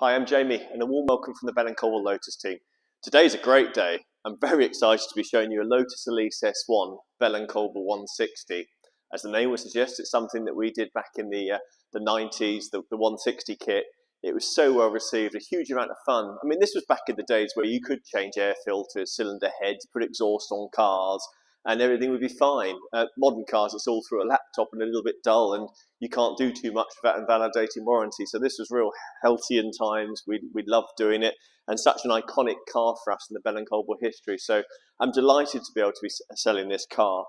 Hi, I'm Jamie, and a warm welcome from the Bell Colvill Lotus team. Today's a great day. I'm very excited to be showing you a Lotus Elise S1 Bell Colvill 160. As the name would suggest, it's something that we did back in the 90s, the 160 kit. It was so well received, a huge amount of fun. I mean, this was back in the days where you could change air filters, cylinder heads, put exhaust on cars, and everything would be fine. Modern cars, it's all through a laptop and a little bit dull, and you can't do too much without invalidating warranty. So this was real halcyon times. We loved doing it, and such an iconic car for us in the Bell Colvill history. So I'm delighted to be able to be selling this car.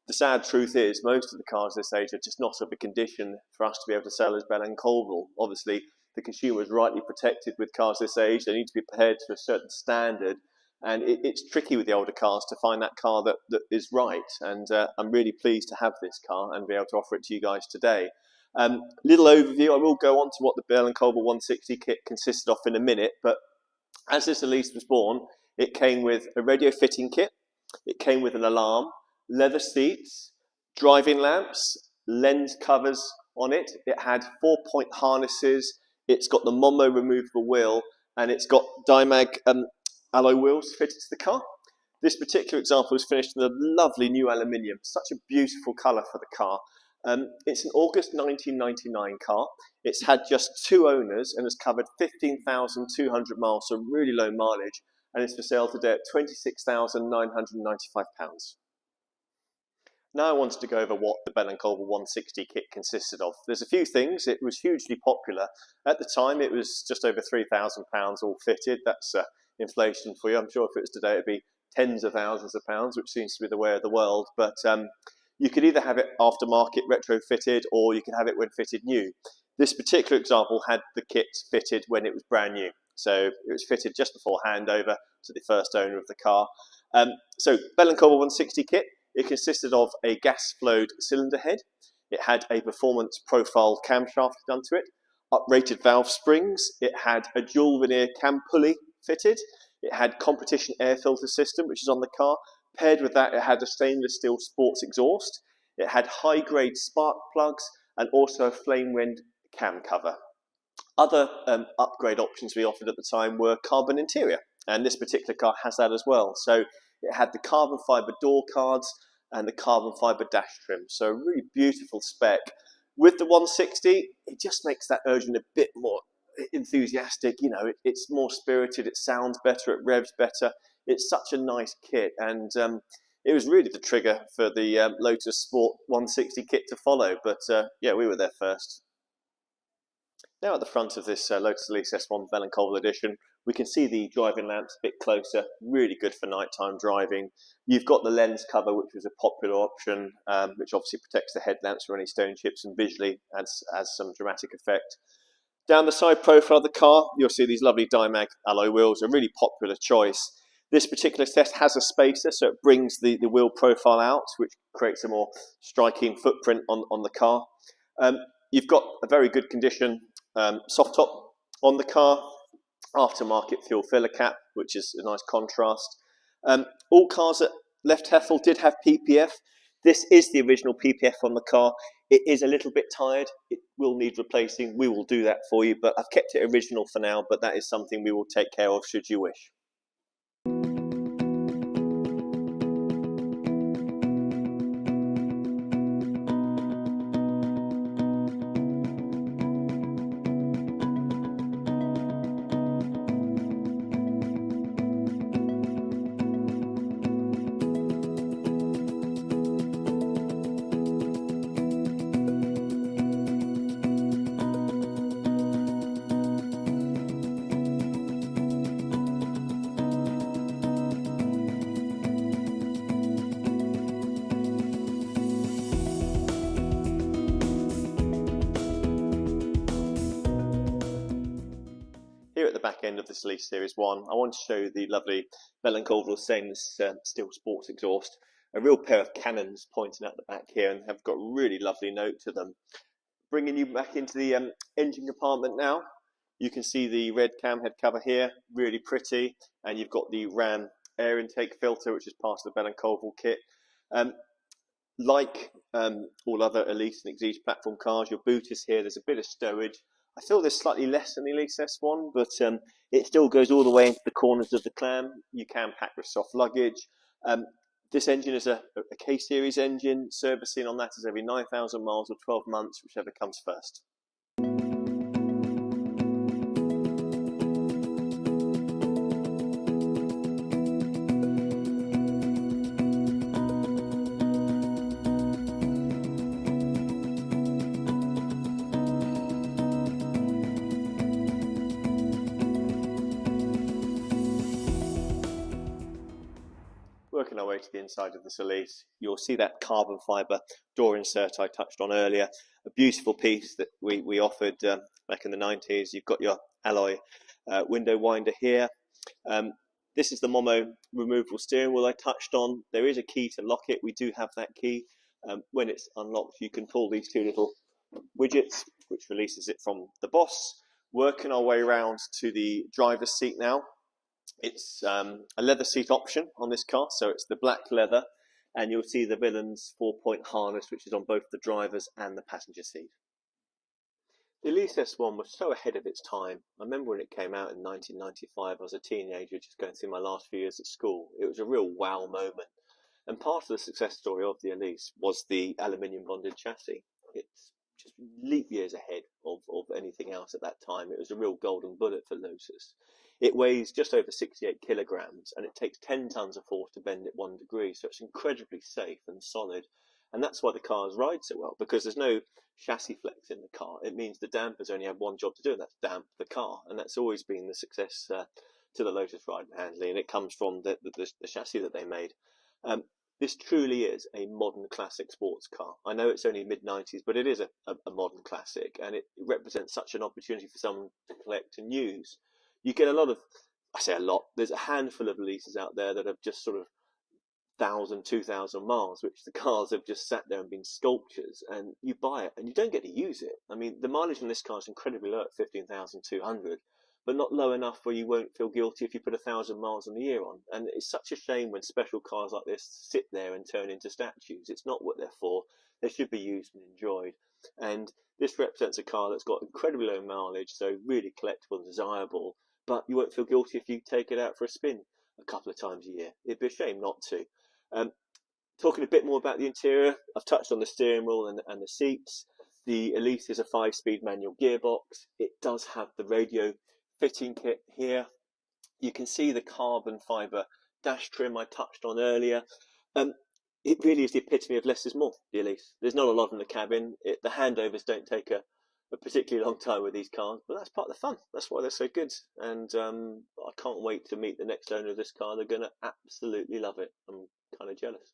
The sad truth is, most of the cars this age are just not of a condition for us to be able to sell as Bell Colvill. Obviously, the consumer is rightly protected with cars this age. They need to be prepared to a certain standard. And it's tricky with the older cars to find that car that is right. And I'm really pleased to have this car and be able to offer it to you guys today. Little overview, I will go on to what the Bell Colvill 160 kit consisted of in a minute. But as this Elise was born, it came with a radio fitting kit. It came with an alarm, leather seats, driving lamps, lens covers on it. It had 4-point harnesses. It's got the Momo removable wheel, and it's got Dimag alloy wheels fitted to the car. This particular example was finished in a lovely new aluminium, such a beautiful colour for the car. It's an August 1999 car. It's had just 2 owners and has covered 15,200 miles, so really low mileage, and it's for sale today at £26,995. Now I wanted to go over what the Bell Colvill 160 kit consisted of. There's a few things. It was hugely popular. At the time, it was just over £3,000 all fitted. That's inflation for you. I'm sure if it was today, it'd be tens of thousands of pounds, which seems to be the way of the world. But you could either have it aftermarket retrofitted, or you could have it when fitted new. This particular example had the kit fitted when it was brand new. So it was fitted just before handover to the first owner of the car. So Bell Colvill 160 kit, it consisted of a gas-flowed cylinder head. It had a performance profile camshaft done to it, uprated valve springs. It had a dual veneer cam pulley fitted. It had competition air filter system, which is on the car. Paired with that, it had a stainless steel sports exhaust. It had high-grade spark plugs and also a flame wind cam cover. Other upgrade options we offered at the time were carbon interior, and this particular car has that as well. So it had the carbon fibre door cards and the carbon fibre dash trim. So a really beautiful spec. With the 160, it just makes that engine a bit more enthusiastic. You know, it's more spirited, it sounds better, it revs better. It's such a nice kit, and it was really the trigger for the Lotus Sport 160 kit to follow. But yeah, we were there first. Now at the front of this Lotus Elise S1 Bell Colvill edition, we can see the driving lamps a bit closer, really good for nighttime driving. You've got the lens cover, which was a popular option, which obviously protects the headlamps from any stone chips and visually adds some dramatic effect. Down the side profile of the car, you'll see these lovely Dimag alloy wheels, a really popular choice. This particular set has a spacer, so it brings the wheel profile out, which creates a more striking footprint on the car. You've got a very good condition soft top on the car, aftermarket fuel filler cap, which is a nice contrast. All cars at Left Hethel did have PPF. This is the original PPF on the car. It is a little bit tired. It will need replacing. We will do that for you, but I've kept it original for now, but that is something we will take care of should you wish. Here at the back end of this Elise Series 1, I want to show you the lovely Bell Colvill stainless steel sports exhaust. A real pair of cannons pointing out the back here, and have got a really lovely note to them. Bringing you back into the engine compartment now, you can see the red cam head cover here, really pretty, and you've got the Ram air intake filter, which is part of the Bell Colvill kit. Like all other Elise and Exige platform cars, your boot is here. There's a bit of stowage. I feel there's slightly less than the Elise S1, but it still goes all the way into the corners of the clam. You can pack with soft luggage. This engine is a K-series engine. Servicing on that is every 9,000 miles or 12 months, whichever comes first. Working our way to the inside of this Elise, you'll see that carbon fibre door insert I touched on earlier. A beautiful piece that we offered back in the 90s. You've got your alloy window winder here. This is the Momo removable steering wheel I touched on. There is a key to lock it. We do have that key. When it's unlocked, you can pull these two little widgets, which releases it from the boss. Working our way around to the driver's seat now. It's a leather seat option on this car, so it's the black leather, and you'll see the villain's 4-point harness, which is on both the driver's and the passenger seat. The Elise S1 was so ahead of its time. I remember when it came out in 1995, I was a teenager just going through my last few years at school. It was a real wow moment. And part of the success story of the Elise was the aluminium bonded chassis. It's just leap years ahead of anything else at that time. It was a real golden bullet for Lotus. It weighs just over 68 kilograms and it takes 10 tons of force to bend it 1 degree, so it's incredibly safe and solid. And that's why the cars ride so well, because there's no chassis flex in the car. It means the dampers only have one job to do, and that's damp the car. And that's always been the success to the Lotus Ride and Handling, and it comes from the chassis that they made. This truly is a modern classic sports car. I know it's only mid-90s, but it is a modern classic, and it represents such an opportunity for someone to collect and use. You get a lot of, I say a lot, there's a handful of Elises out there that have just sort of 1,000, 2,000 miles, which the cars have just sat there and been sculptures, and you buy it and you don't get to use it. I mean, the mileage on this car is incredibly low at 15,200, but not low enough where you won't feel guilty if you put 1,000 miles on the year on. And it's such a shame when special cars like this sit there and turn into statues. It's not what they're for. They should be used and enjoyed. And this represents a car that's got incredibly low mileage, so really collectible and desirable, but you won't feel guilty if you take it out for a spin a couple of times a year. It'd be a shame not to. Talking a bit more about the interior, I've touched on the steering wheel and the seats. The Elise is a 5-speed manual gearbox. It does have the radio fitting kit here. You can see the carbon fibre dash trim I touched on earlier. It really is the epitome of less is more, the Elise. There's not a lot in the cabin. The handovers don't take a particularly long time with these cars, but that's part of the fun. That's why they're so good. And I can't wait to meet the next owner of this car. They're going to absolutely love it. I'm kind of jealous.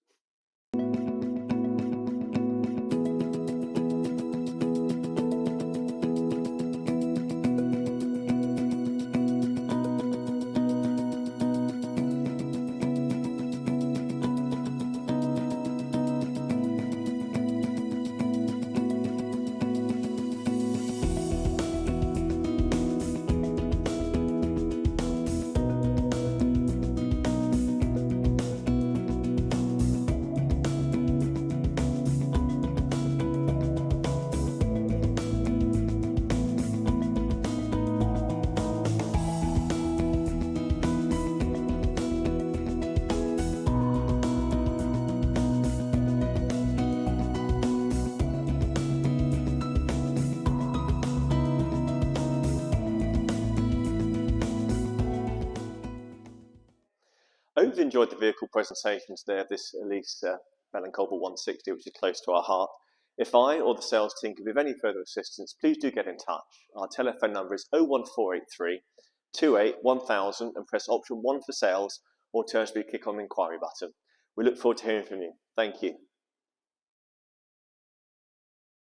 I hope you've enjoyed the vehicle presentation today of this Elise Bell Colvill 160, which is close to our heart. If I or the sales team can be of any further assistance, please do get in touch. Our telephone number is 01483 28 1000 and press option 1 for sales, or alternatively click on the inquiry button. We look forward to hearing from you. Thank you.